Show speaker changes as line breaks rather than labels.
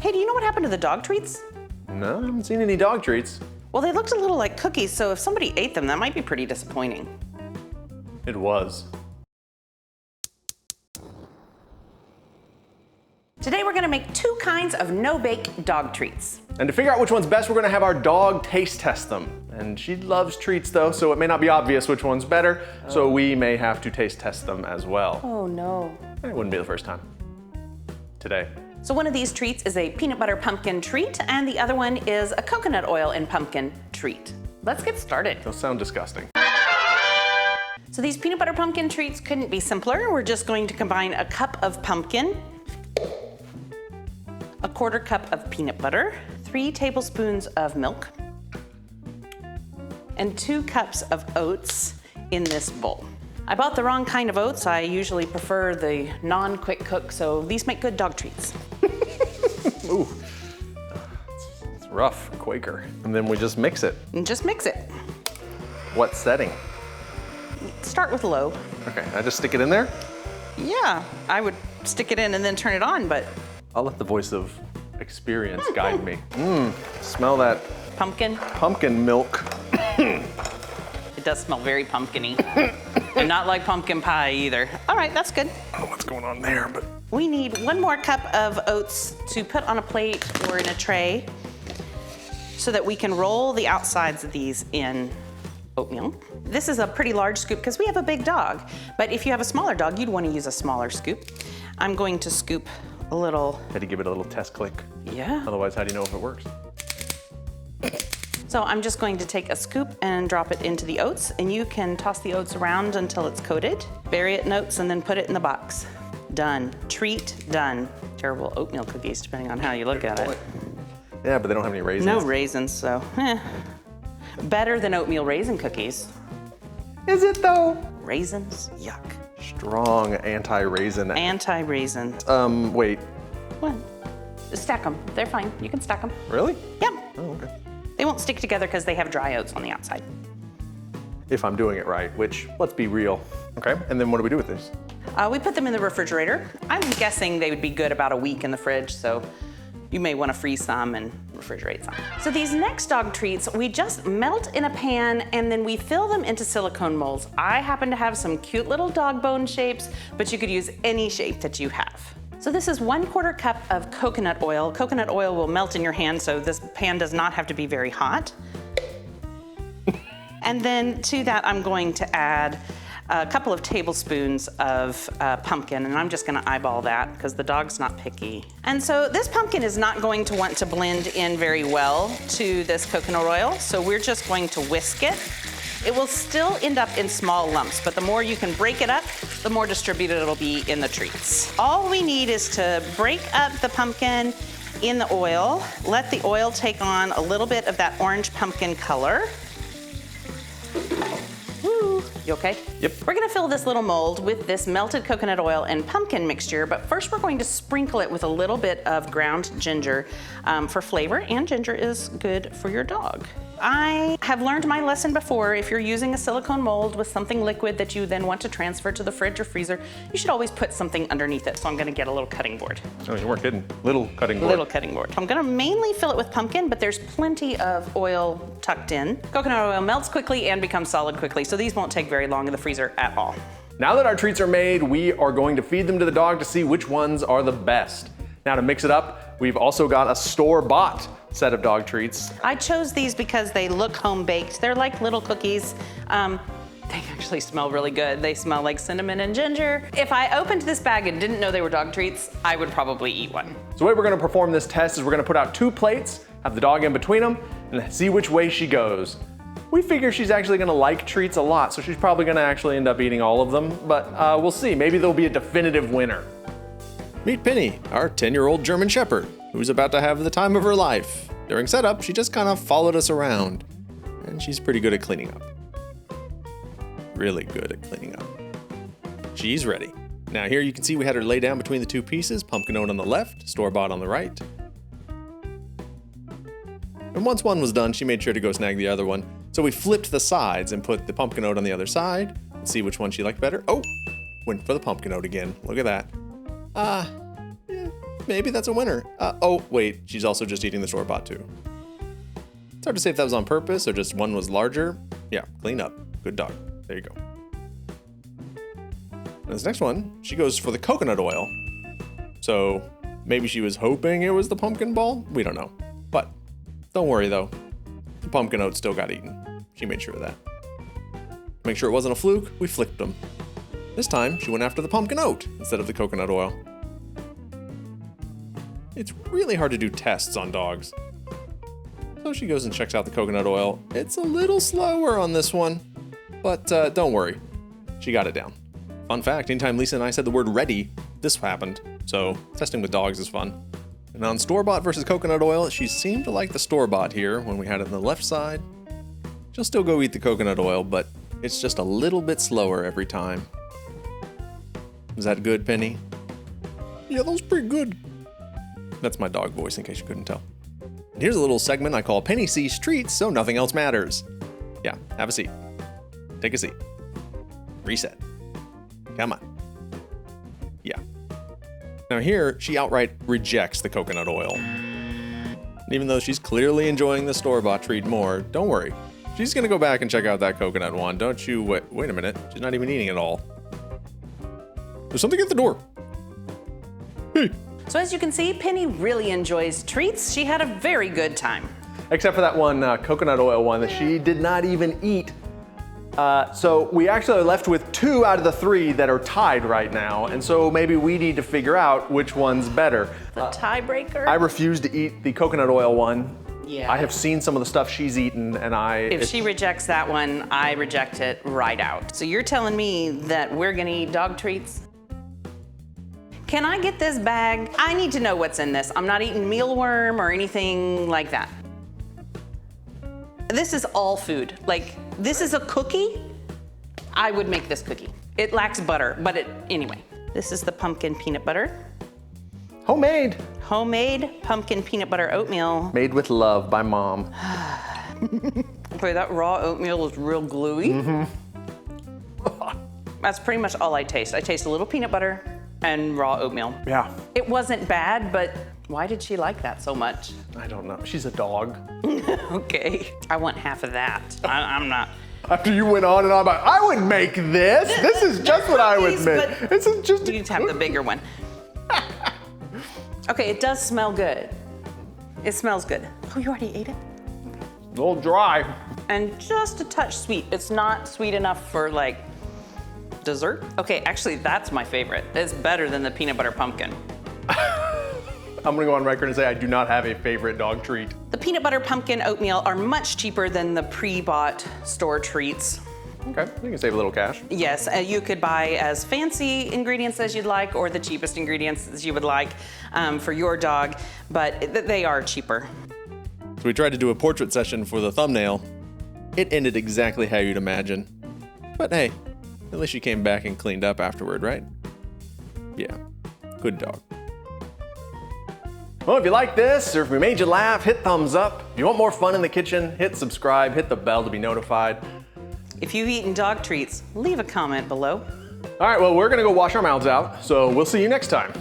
Hey, do you know what happened to the dog treats?
No, I haven't seen any dog treats.
Well, they looked a little like cookies, so if somebody ate them, that might be pretty disappointing.
It was.
Today we're gonna make 2 kinds of no-bake dog treats.
And to figure out which one's best, we're gonna have our dog taste test them. And she loves treats though, so it may not be obvious which one's better, so we may have to taste test them as well.
Oh no.
It wouldn't be the first time. Today.
So one of these treats is a peanut butter pumpkin treat, and the other one is a coconut oil and pumpkin treat. Let's get started.
Those sound disgusting.
So these peanut butter pumpkin treats couldn't be simpler. We're just going to combine a cup of pumpkin, a 1/4 cup of peanut butter, 3 tablespoons of milk, and 2 cups of oats in this bowl. I bought the wrong kind of oats. I usually prefer the non-quick cook, so these make good dog treats.
Ooh, it's rough, Quaker. And then we just mix it.
And just mix it.
What setting?
Start with low.
Okay, I just stick it in there?
Yeah, I would stick it in and then turn it on, but
I'll let the voice of experience guide me. Smell that
pumpkin.
pumpkin milk.
It does smell very pumpkin-y. And not like pumpkin pie either. All right, that's good.
I don't know what's going on there, but.
We need 1 more cup of oats to put on a plate or in a tray so that we can roll the outsides of these in oatmeal. This is a pretty large scoop because we have a big dog, but if you have a smaller dog, you'd want to use a smaller scoop. I'm going to scoop a little.
Had to give it a little test click.
Yeah.
Otherwise, how do you know if it works?
So I'm just going to take a scoop and drop it into the oats, and you can toss the oats around until it's coated. Bury it in oats and then put it in the box. Done. Treat done. Terrible oatmeal cookies, depending on how you look at it.
Yeah, but they don't have any raisins.
No raisins, so better than oatmeal raisin cookies.
Is it though?
Raisins? Yuck.
Strong anti-raisin.
Anti-raisin.
Wait.
What? Stack them. They're fine. You can stack them.
Really?
Yep.
Oh, okay.
They won't stick together because they have dry oats on the outside.
If I'm doing it right, which, let's be real. Okay, and then what do we do with these?
We put them in the refrigerator. I'm guessing they would be good about a week in the fridge, so you may want to freeze some and refrigerate some. So these next dog treats, we just melt in a pan and then we fill them into silicone molds. I happen to have some cute little dog bone shapes, but you could use any shape that you have. So this is 1/4 cup of coconut oil. Coconut oil will melt in your hand, so this pan does not have to be very hot. And then to that, I'm going to add a couple of tablespoons of pumpkin, and I'm just gonna eyeball that because the dog's not picky. And so this pumpkin is not going to want to blend in very well to this coconut oil, so we're just going to whisk it. It will still end up in small lumps, but the more you can break it up, the more distributed it'll be in the treats. All we need is to break up the pumpkin in the oil, let the oil take on a little bit of that orange pumpkin color. Woo. You okay?
Yep.
We're gonna fill this little mold with this melted coconut oil and pumpkin mixture, but first we're going to sprinkle it with a little bit of ground ginger for flavor, and ginger is good for your dog. I have learned my lesson before. If you're using a silicone mold with something liquid that you then want to transfer to the fridge or freezer, you should always put something underneath it. So I'm gonna get a little cutting board.
Oh, you weren't kidding. Little cutting board.
Little cutting board. I'm gonna mainly fill it with pumpkin, but there's plenty of oil tucked in. Coconut oil melts quickly and becomes solid quickly, so these won't take very long in the freezer at all.
Now that our treats are made, we are going to feed them to the dog to see which ones are the best. Now to mix it up, we've also got a store-bought set of dog treats.
I chose these because they look home-baked. They're like little cookies. They actually smell really good. They smell like cinnamon and ginger. If I opened this bag and didn't know they were dog treats, I would probably eat one.
So the way we're gonna perform this test is we're gonna put out 2 plates, have the dog in between them, and see which way she goes. We figure she's actually gonna like treats a lot, so she's probably gonna actually end up eating all of them, but we'll see. Maybe there'll be a definitive winner. Meet Penny, our 10-year-old German Shepherd, who's about to have the time of her life. During setup, she just kind of followed us around, and she's pretty good at cleaning up. Really good at cleaning up. She's ready. Now here you can see we had her lay down between the 2 pieces, pumpkin oat on the left, store-bought on the right. And once one was done, she made sure to go snag the other one. So we flipped the sides and put the pumpkin oat on the other side and see which one she liked better. Oh, went for the pumpkin oat again. Look at that. maybe that's a winner. Oh, wait, she's also just eating the store-bought too. It's hard to say if that was on purpose or just one was larger. Yeah, clean up. Good dog. There you go. And this next one, she goes for the coconut oil. So maybe she was hoping it was the pumpkin ball? We don't know. But don't worry though. The pumpkin oat still got eaten. She made sure of that. To make sure it wasn't a fluke, we flicked them. This time, she went after the pumpkin oat instead of the coconut oil. It's really hard to do tests on dogs. So she goes and checks out the coconut oil. It's a little slower on this one, but don't worry, she got it down. Fun fact, anytime Lisa and I said the word ready, this happened. So testing with dogs is fun. And on store-bought versus coconut oil, she seemed to like the store-bought here when we had it on the left side. She'll still go eat the coconut oil, but it's just a little bit slower every time. Is that good, Penny? Yeah, that was pretty good. That's my dog voice in case you couldn't tell. And here's a little segment I call Penny Sees Treats So Nothing Else Matters. Yeah, have a seat. Take a seat. Reset. Come on. Yeah. Now here, she outright rejects the coconut oil. Even though she's clearly enjoying the store-bought treat more, don't worry. She's gonna go back and check out that coconut one. Don't you wait a minute. She's not even eating it all. There's something at the door. Hey.
So as you can see, Penny really enjoys treats. She had a very good time.
Except for that one coconut oil one that she did not even eat. So we actually are left with 2 out of the 3 that are tied right now. And so maybe we need to figure out which one's better.
The tiebreaker?
I refuse to eat the coconut oil one.
Yeah.
I have seen some of the stuff she's eaten and
If she rejects that one, I reject it right out. So you're telling me that we're gonna eat dog treats? Can I get this bag? I need to know what's in this. I'm not eating mealworm or anything like that. This is all food. Like, this is a cookie. I would make this cookie. It lacks butter, but anyway. This is the pumpkin peanut butter.
Homemade.
Homemade pumpkin peanut butter oatmeal.
Made with love by Mom.
Okay, that raw oatmeal is real gluey.
Mm-hmm.
That's pretty much all I taste. I taste a little peanut butter and raw oatmeal.
Yeah.
It wasn't bad, but why did she like that so much?
I don't know. She's a dog.
Okay, I want half of that. I'm not.
After you went on and on about, I would make this. This is just what I would make. This is just.
You need to have the bigger one. Okay, it does smell good. It smells good. Oh, you already ate it?
A little dry.
And just a touch sweet. It's not sweet enough for like dessert. Okay, actually that's my favorite. It's better than the peanut butter pumpkin.
I'm gonna go on record and say I do not have a favorite dog treat.
The peanut butter pumpkin oatmeal are much cheaper than the pre-bought store treats.
Okay, you can save a little cash.
Yes, you could buy as fancy ingredients as you'd like or the cheapest ingredients as you would like for your dog, but they are cheaper.
So we tried to do a portrait session for the thumbnail. It ended exactly how you'd imagine. But hey, at least she came back and cleaned up afterward, right? Yeah, good dog. Well, if you like this, or if we made you laugh, hit thumbs up. If you want more fun in the kitchen, hit subscribe, hit the bell to be notified.
If you've eaten dog treats, leave a comment below.
All right, well, we're gonna go wash our mouths out, so we'll see you next time.